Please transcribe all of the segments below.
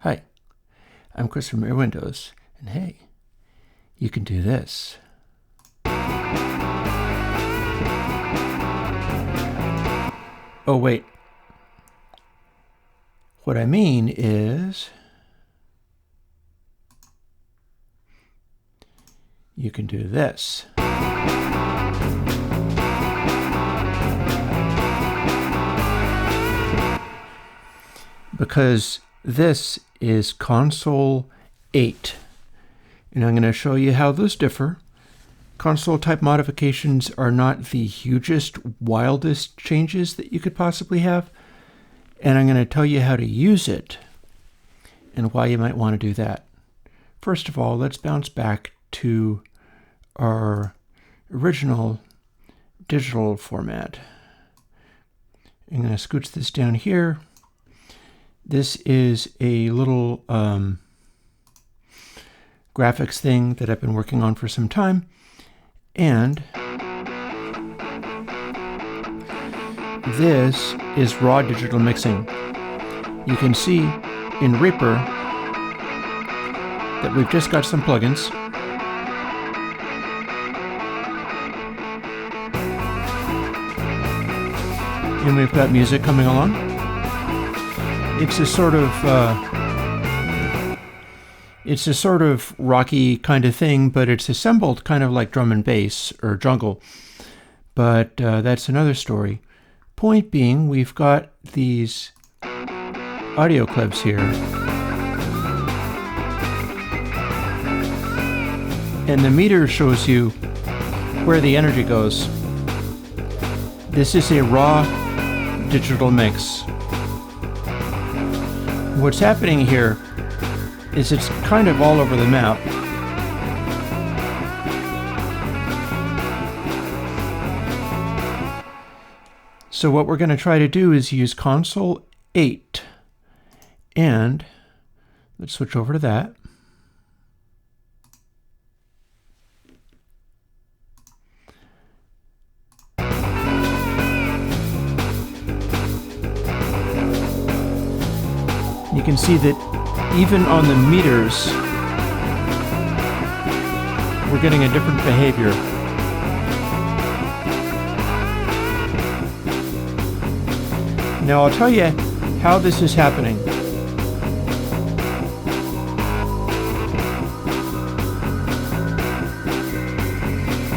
Hi, I'm Chris from Airwindows, and hey, you can do this. Oh wait, what I mean is you can do this. Because this is CONSOLE 8, and I'm going to show you how those differ. Console type modifications are not the hugest, wildest changes that you could possibly have, and I'm going to tell you how to use it and why you might want to do that. First of all, let's bounce back to our original digital format. I'm going to scooch this down here. This is a little graphics thing that I've been working on for some time, and this is raw digital mixing. You can see in Reaper that we've just got some plugins. And we've got music coming along. It's a sort of rocky kind of thing, but it's assembled kind of like drum and bass or jungle. But that's another story. Point being, we've got these audio clips here. And the meter shows you where the energy goes. This is a raw digital mix. What's happening here is it's kind of all over the map. So what we're going to try to do is use CONSOLE 8, and let's switch over to that. You can see that even on the meters, we're getting a different behavior. Now I'll tell you how this is happening.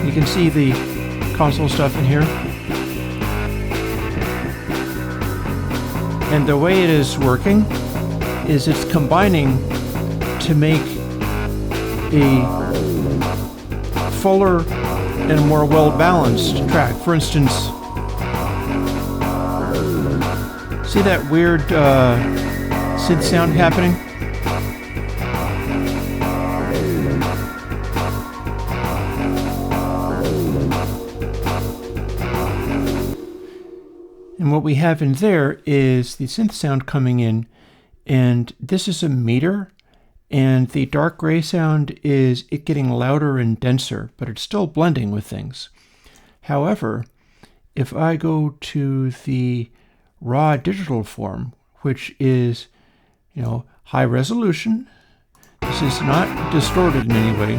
You can see the console stuff in here. And the way it is working is it's combining to make a fuller and more well-balanced track. For instance, see that weird synth sound happening? And what we have in there is the synth sound coming in, and this is a meter, and the dark gray sound is it getting louder and denser, but it's still blending with things. However, if I go to the raw digital form, which is, high resolution, this is not distorted in any way.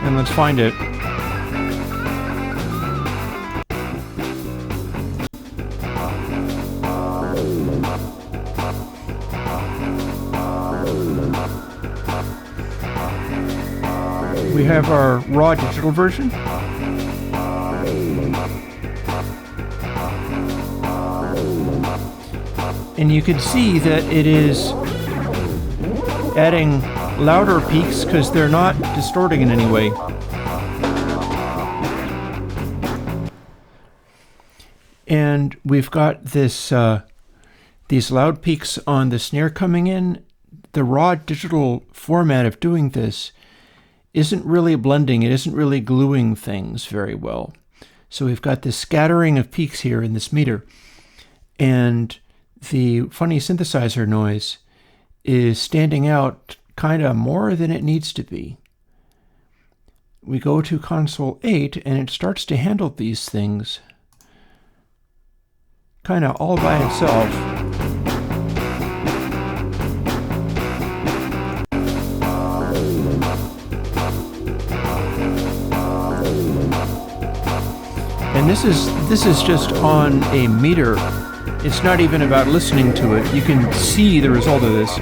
And let's find it. We have our raw digital version. And you can see that it is adding louder peaks because they're not distorting in any way. And we've got this these loud peaks on the snare coming in. The raw digital format of doing this isn't really blending, it isn't really gluing things very well. So we've got this scattering of peaks here in this meter, and the funny synthesizer noise is standing out kind of more than it needs to be. we go to Console 8 and it starts to handle these things kind of all by itself. And this is just on a meter. It's not even about listening to it. You can see the result of this.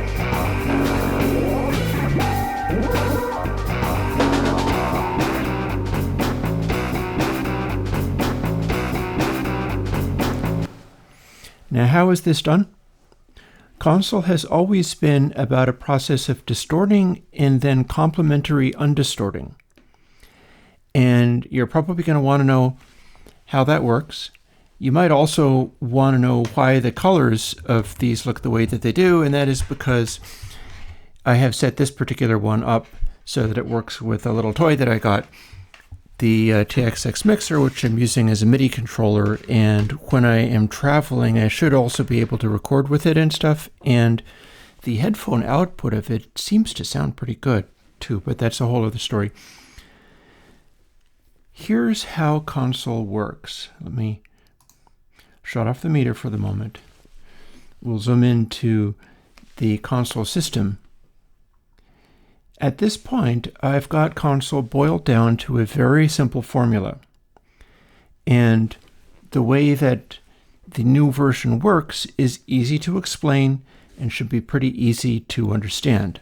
Now, how is this done? Console has always been about a process of distorting and then complementary undistorting. And you're probably going to want to know how that works. You might also want to know why the colors of these look the way that they do, and that is because I have set this particular one up so that it works with a little toy that I got, the TXX mixer, which I'm using as a MIDI controller, and when I am traveling I should also be able to record with it and stuff, and the headphone output of it seems to sound pretty good too, but that's a whole other story. Here's how Console works. Let me shut off the meter for the moment. We'll zoom into the Console system. At this point, I've got Console boiled down to a very simple formula. And the way that the new version works is easy to explain and should be pretty easy to understand.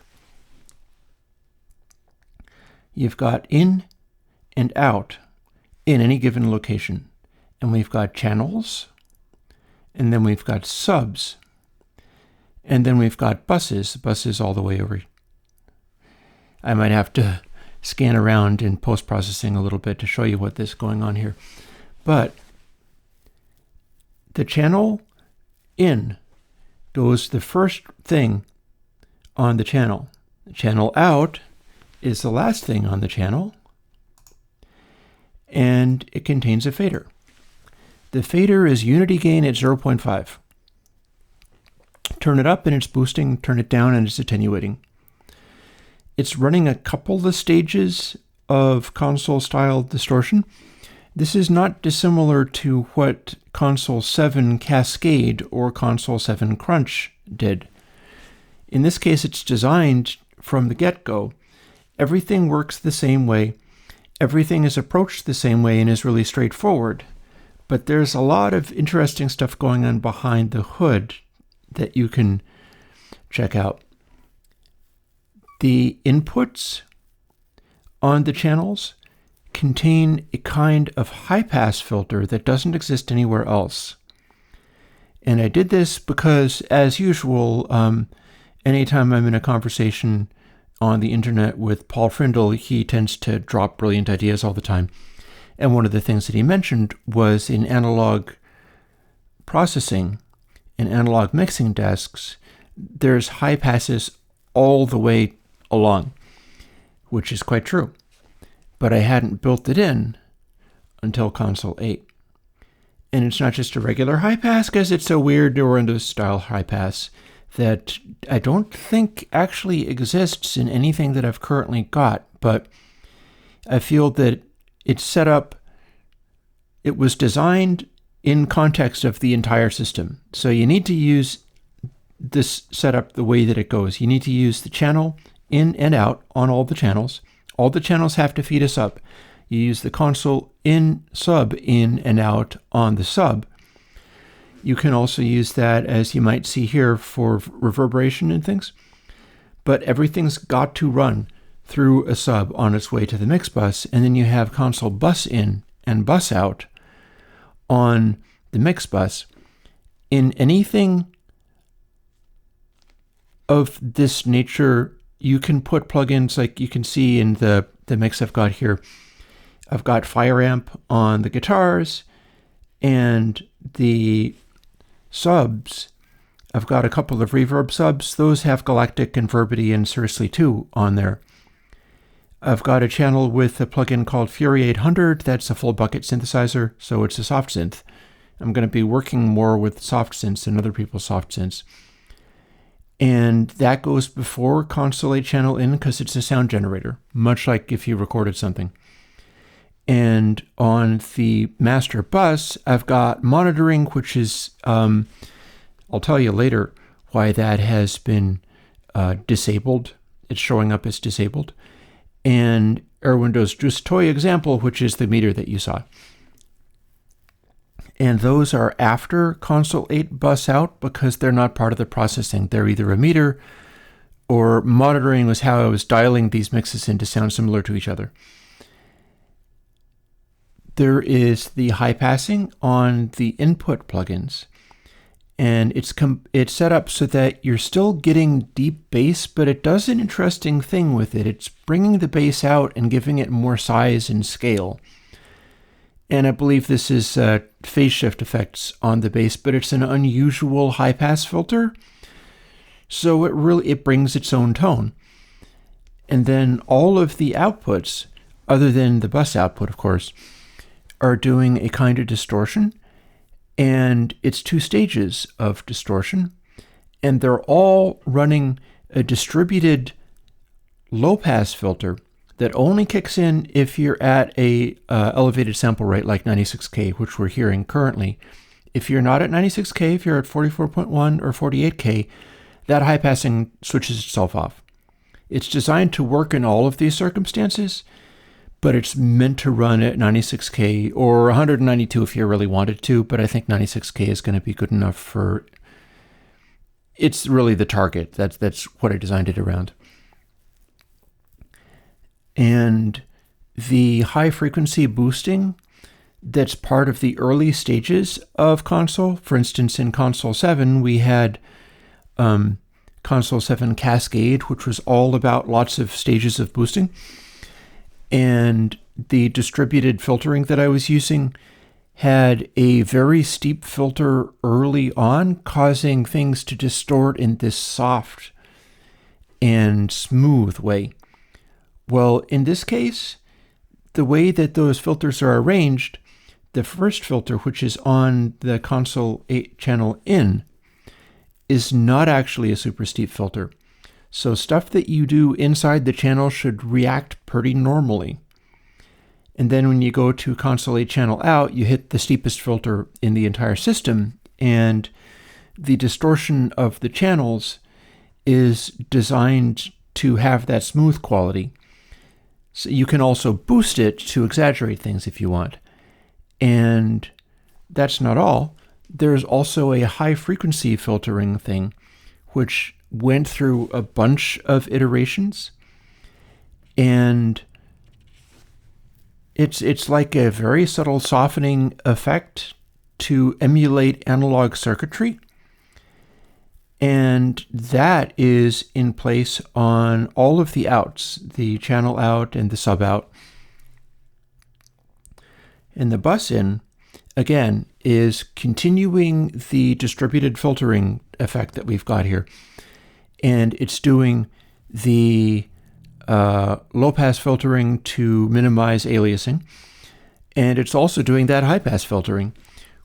You've got in and out in any given location. And we've got channels, and then we've got subs, and then we've got buses all the way over. I might have to scan around in post-processing a little bit to show you what is going on here. But the channel in goes the first thing on the channel. The channel out is the last thing on the channel, and it contains a fader. The fader is unity gain at 0.5. Turn it up and it's boosting, turn it down and it's attenuating. It's running a couple of stages of console-style distortion. This is not dissimilar to what Console 7 Cascade or Console 7 Crunch did. In this case, it's designed from the get-go. Everything works the same way. Everything is approached the same way and is really straightforward. But there's a lot of interesting stuff going on behind the hood that you can check out. The inputs on the channels contain a kind of high-pass filter that doesn't exist anywhere else. And I did this because, as usual, anytime I'm in a conversation on the internet with Paul Frindle, he tends to drop brilliant ideas all the time. And one of the things that he mentioned was in analog processing, in analog mixing desks, there's high passes all the way along, which is quite true. But I hadn't built it in until Console 8. And it's not just a regular high pass, because it's a weird Airwindows style high pass that I don't think actually exists in anything that I've currently got, but I feel that it's set up, it was designed in context of the entire system. So you need to use this setup the way that it goes. You need to use the channel in and out on all the channels. All the channels have to feed a sub. You use the console in sub in and out on the sub. You can also use that, as you might see here, for reverberation and things. But everything's got to run through a sub on its way to the mix bus, and then you have console bus in and bus out on the mix bus. In anything of this nature, you can put plugins like you can see in the mix I've got here. I've got Fire Amp on the guitars, and the subs, I've got a couple of reverb subs. Those have Galactic and Verbity and Seriously 2 on there. I've got a channel with a plugin called Fury 800. That's a full bucket synthesizer, so it's a soft synth. I'm going to be working more with soft synths than other people's soft synths. And that goes before Console 8 channel in because it's a sound generator, much like if you recorded something. And on the master bus, I've got monitoring, which is, I'll tell you later why that has been disabled. It's showing up as disabled. And Airwindows just toy example, which is the meter that you saw. And those are after CONSOLE8 bus out because they're not part of the processing. They're either a meter or monitoring was how I was dialing these mixes in to sound similar to each other. There is the high passing on the input plugins. And it's set up so that you're still getting deep bass, but it does an interesting thing with it. It's bringing the bass out and giving it more size and scale. And I believe this is phase shift effects on the bass, but it's an unusual high pass filter. So it brings its own tone. And then all of the outputs, other than the bus output, of course, are doing a kind of distortion. And it's 2 stages of distortion. And they're all running a distributed low-pass filter that only kicks in if you're at a elevated sample rate like 96K, which we're hearing currently. If you're not at 96K, if you're at 44.1 or 48K, that high passing switches itself off. It's designed to work in all of these circumstances, but it's meant to run at 96K or 192 if you really wanted to, but I think 96K is going to be good enough for, it's really the target. That's what I designed it around. And the high frequency boosting that's part of the early stages of console. For instance, in console 7, we had console 7 Cascade, which was all about lots of stages of boosting. And the distributed filtering that I was using had a very steep filter early on, causing things to distort in this soft and smooth way. Well, in this case, the way that those filters are arranged, the first filter, which is on the CONSOLE8 channel in, is not actually a super steep filter. So stuff that you do inside the channel should react pretty normally. And then when you go to CONSOLE8 channel out, you hit the steepest filter in the entire system, and the distortion of the channels is designed to have that smooth quality. So you can also boost it to exaggerate things if you want. And that's not all. There's also a high frequency filtering thing, which went through a bunch of iterations. And it's like a very subtle softening effect to emulate analog circuitry. And that is in place on all of the outs, the channel out and the sub out. And the bus in, again, is continuing the distributed filtering effect that we've got here. And it's doing the low-pass filtering to minimize aliasing. And it's also doing that high-pass filtering,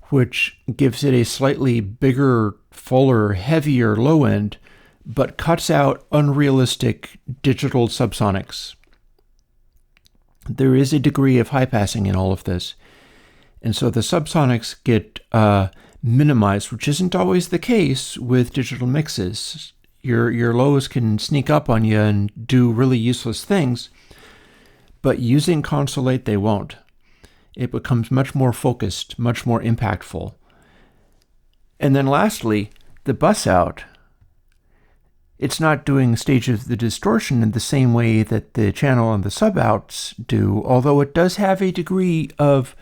which gives it a slightly bigger, fuller, heavier low end, but cuts out unrealistic digital subsonics. There is a degree of high passing in all of this. And so the subsonics get minimized, which isn't always the case with digital mixes. Your lows can sneak up on you and do really useless things, but using CONSOLE8 they won't. It becomes much more focused, much more impactful. And then lastly, the bus out. It's not doing stages of the distortion in the same way that the channel and the sub outs do, although it does have a degree of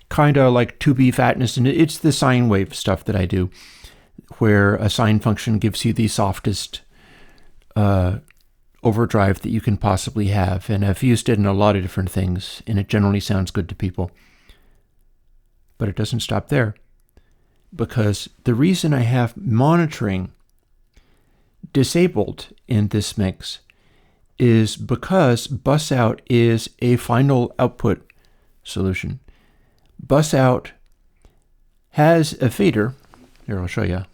kind of like 2B fatness, and it's the sine wave stuff that I do, where a sine function gives you the softest overdrive that you can possibly have. And I've used it in a lot of different things, and it generally sounds good to people. But it doesn't stop there, because the reason I have monitoring disabled in this mix is because bus out is a final output solution. Bus out has a fader. Here, I'll show you.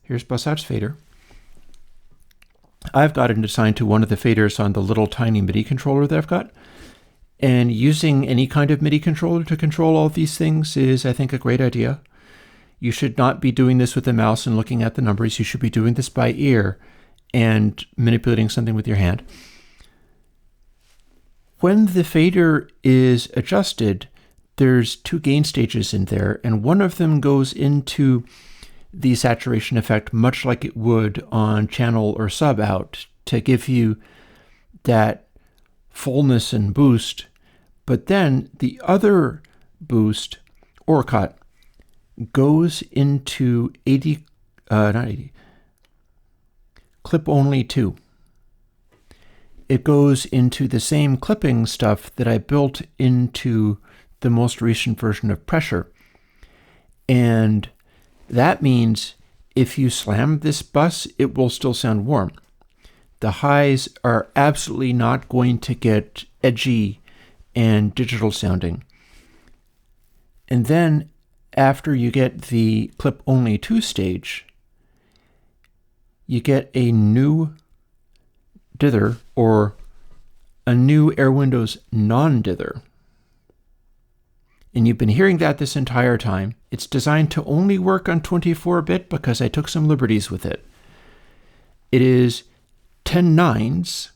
Here's bus out's fader. I've got it assigned to one of the faders on the little tiny MIDI controller that I've got. And using any kind of MIDI controller to control all these things is, I think, a great idea. You should not be doing this with a mouse and looking at the numbers. You should be doing this by ear and manipulating something with your hand. When the fader is adjusted, there's two gain stages in there, and one of them goes into the saturation effect much like it would on channel or sub out to give you that fullness and boost. But then the other boost, or cut, goes into clip only 2. It goes into the same clipping stuff that I built into the most recent version of Pressure. And that means if you slam this bus, it will still sound warm. The highs are absolutely not going to get edgy and digital sounding. And then after you get the clip only 2 stage, you get a new dither, or a new Airwindows non-dither. And you've been hearing that this entire time. It's designed to only work on 24-bit because I took some liberties with it. It is 10 nines.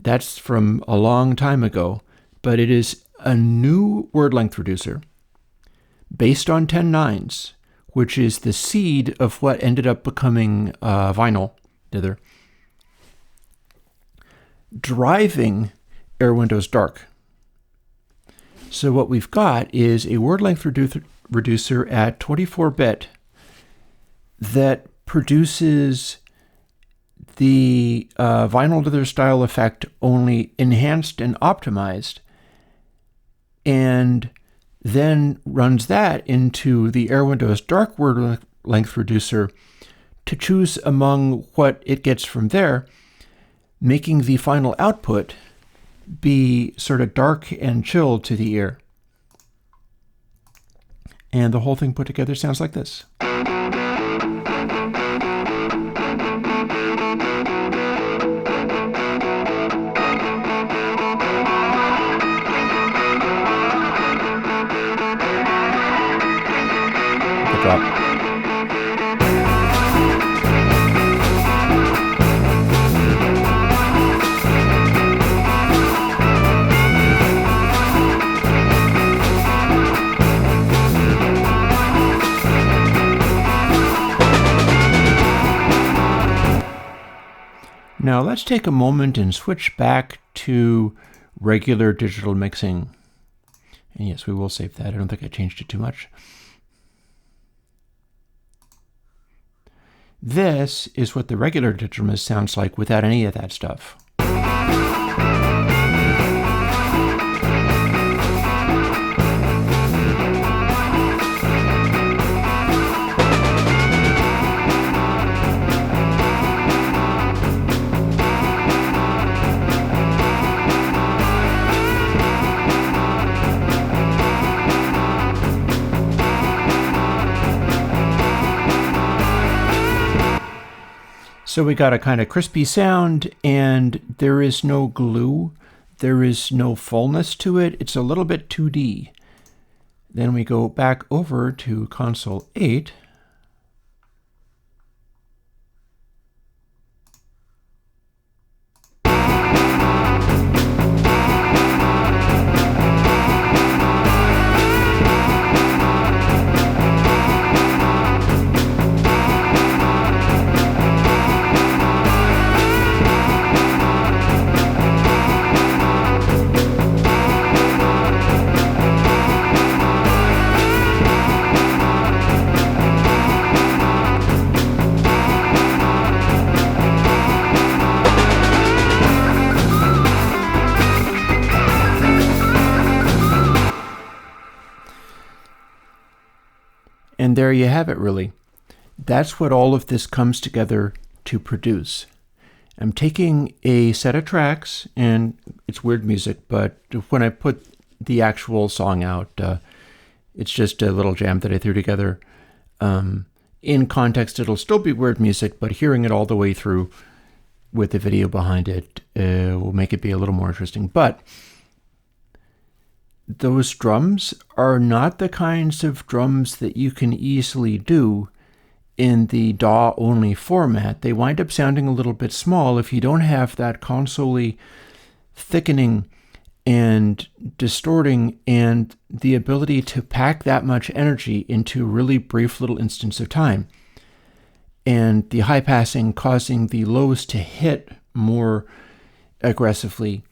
That's from a long time ago, but it is a new word length reducer based on 10 nines, which is the seed of what ended up becoming vinyl dither, driving Airwindows Dark. So what we've got is a word length reducer at 24-bit that produces the vinyl dither style effect only enhanced and optimized, and then runs that into the Airwindows Dark word length reducer to choose among what it gets from there, making the final output be sort of dark and chill to the ear. And the whole thing put together sounds like this. The drop. Now let's take a moment and switch back to regular digital mixing. And yes, we will save that. I don't think I changed it too much. This is what the regular digital mix sounds like without any of that stuff. So we got a kind of crispy sound, and there is no glue. There is no fullness to it. It's a little bit 2D. Then we go back over to Console 8. And there you have it, really. That's what all of this comes together to produce. I'm taking a set of tracks, and it's weird music, but when I put the actual song out, it's just a little jam that I threw together. In context, it'll still be weird music, but hearing it all the way through, with the video behind it will make it be a little more interesting. But those drums are not the kinds of drums that you can easily do in the DAW only format. They wind up sounding a little bit small if you don't have that console thickening and distorting and the ability to pack that much energy into a really brief little instance of time. And the high passing causing the lows to hit more aggressively,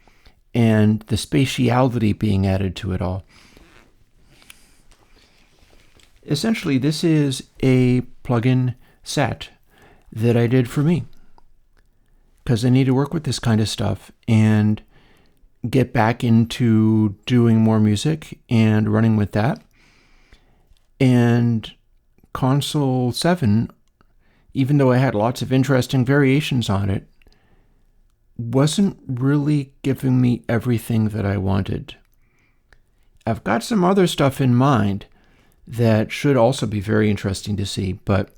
and the spatiality being added to it all. Essentially, this is a plugin set that I did for me because I need to work with this kind of stuff and get back into doing more music and running with that. And CONSOLE8, even though I had lots of interesting variations on it, wasn't really giving me everything that I wanted. I've got some other stuff in mind that should also be very interesting to see, but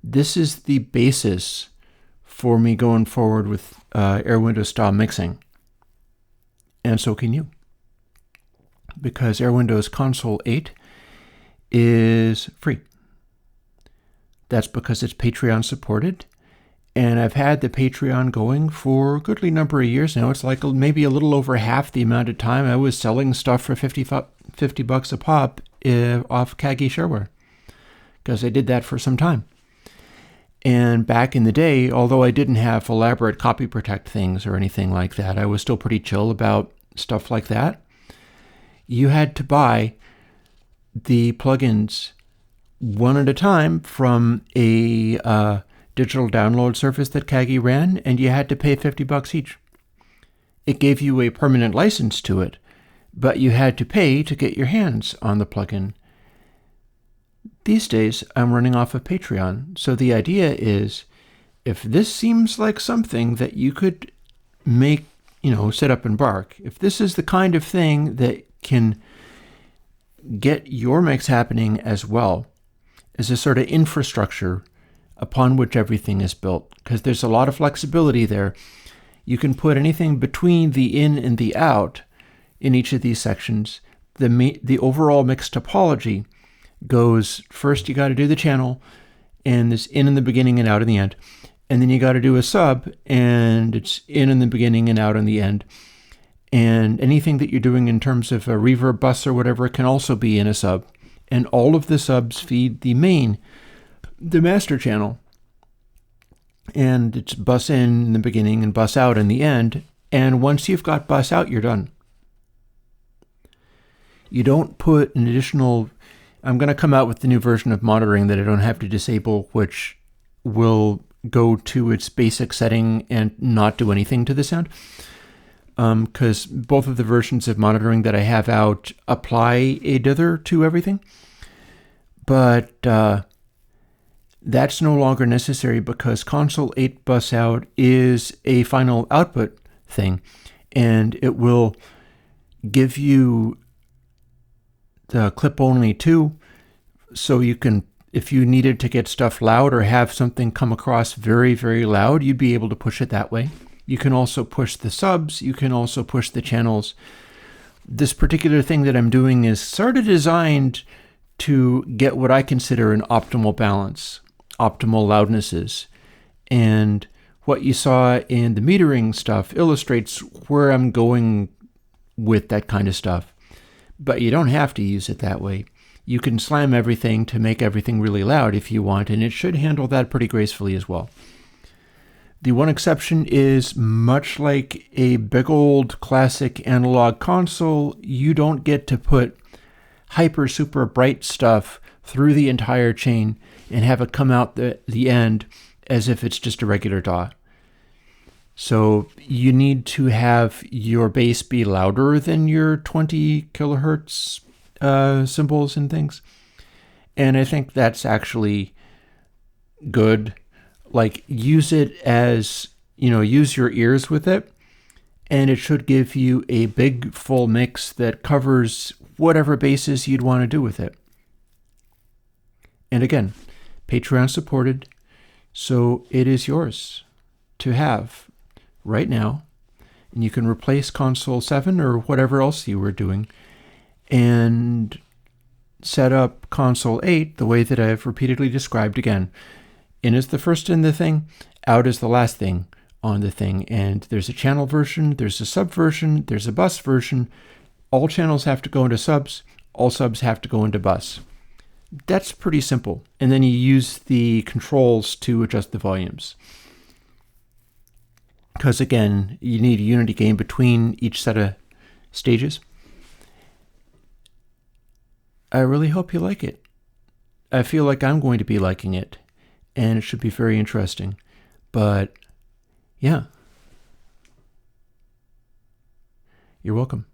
this is the basis for me going forward with Airwindows style mixing. And so can you, because Airwindows CONSOLE8 is free. That's because it's Patreon supported, and I've had the Patreon going for a goodly number of years now. It's like maybe a little over half the amount of time I was selling stuff for $50 a pop off Kagi shareware, because I did that for some time. And back in the day, although I didn't have elaborate copy protect things or anything like that, I was still pretty chill about stuff like that. You had to buy the plugins one at a time from a digital download service that Kagi ran, and you had to pay $50 each. It gave you a permanent license to it, but you had to pay to get your hands on the plugin. These days, I'm running off of Patreon, so the idea is, if this seems like something that you could make, set up and bark, if this is the kind of thing that can get your mix happening as well as a sort of infrastructure upon which everything is built, because there's a lot of flexibility there. You can put anything between the in and the out in each of these sections. The overall mix topology goes, first you got to do the channel, and this in the beginning and out in the end. And then you got to do a sub, and it's in the beginning and out in the end. And anything that you're doing in terms of a reverb bus or whatever can also be in a sub. And all of the subs feed the master channel. And it's bus in the beginning and bus out in the end. And once you've got bus out, you're done. You don't put an additional... I'm going to come out with the new version of monitoring that I don't have to disable, which will go to its basic setting and not do anything to the sound. Because both of the versions of monitoring that I have out apply a dither to everything. But that's no longer necessary because CONSOLE8 bus out is a final output thing, and it will give you the clip only too, so you can, if you needed to get stuff loud or have something come across very, very loud, you'd be able to push it that way. You can also push the subs, you can also push the channels. This particular thing that I'm doing is sort of designed to get what I consider an optimal balance, optimal loudnesses. And what you saw in the metering stuff illustrates where I'm going with that kind of stuff. But you don't have to use it that way. You can slam everything to make everything really loud if you want, and it should handle that pretty gracefully as well. The one exception is, much like a big old classic analog console, you don't get to put hyper super bright stuff through the entire chain and have it come out the end as if it's just a regular DAW. So you need to have your bass be louder than your 20 kilohertz cymbals and things. And I think that's actually good. Like, use it as, use your ears with it, and it should give you a big full mix that covers whatever bases you'd want to do with it. And again, Patreon supported, so it is yours to have right now, and you can replace Console 7 or whatever else you were doing and set up Console 8 the way that I've repeatedly described again. In is the first in the thing, out is the last thing on the thing. And there's a channel version, there's a sub version, there's a bus version. All channels have to go into subs, all subs have to go into bus. That's pretty simple. And then you use the controls to adjust the volumes. Because again, you need a unity gain between each set of stages. I really hope you like it. I feel like I'm going to be liking it, and it should be very interesting. But yeah, you're welcome.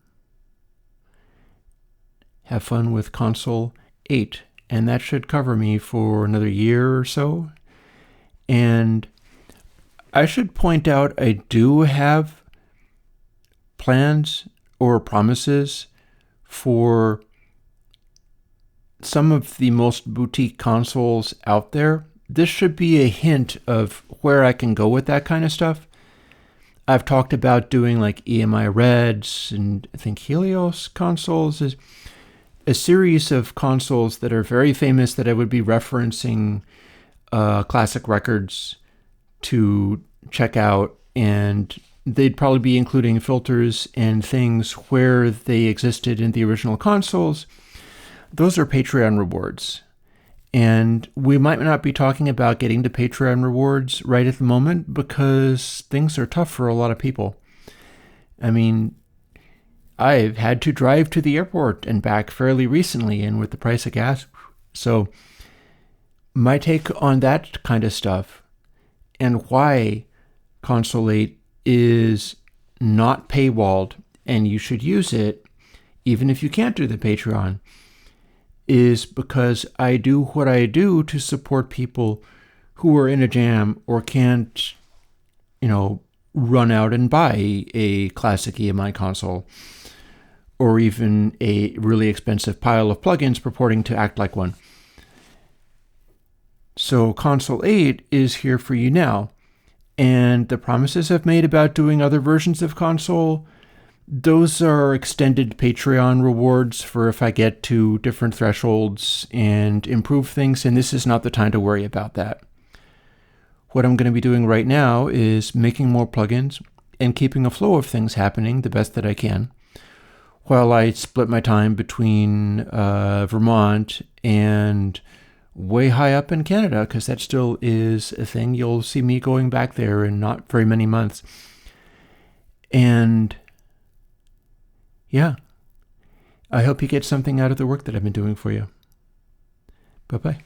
Have fun with Console 8, and that should cover me for another year or so. And I should point out I do have plans or promises for some of the most boutique consoles out there. This should be a hint of where I can go with that kind of stuff. I've talked about doing like EMI Reds and I think Helios consoles, is a series of consoles that are very famous that I would be referencing classic records to check out, and they'd probably be including filters and things where they existed in the original consoles. Those are Patreon rewards. And we might not be talking about getting to Patreon rewards right at the moment because things are tough for a lot of people. I mean, I've had to drive to the airport and back fairly recently, and with the price of gas. So my take on that kind of stuff and why Console 8 is not paywalled and you should use it even if you can't do the Patreon is because I do what I do to support people who are in a jam or can't, run out and buy a classic EMI console or even a really expensive pile of plugins purporting to act like one. So Console 8 is here for you now. And the promises I've made about doing other versions of Console, those are extended Patreon rewards for if I get to different thresholds and improve things, and this is not the time to worry about that. What I'm going to be doing right now is making more plugins and keeping a flow of things happening the best that I can, while I split my time between Vermont and way high up in Canada, because that still is a thing. You'll see me going back there in not very many months. And yeah, I hope you get something out of the work that I've been doing for you. Bye-bye.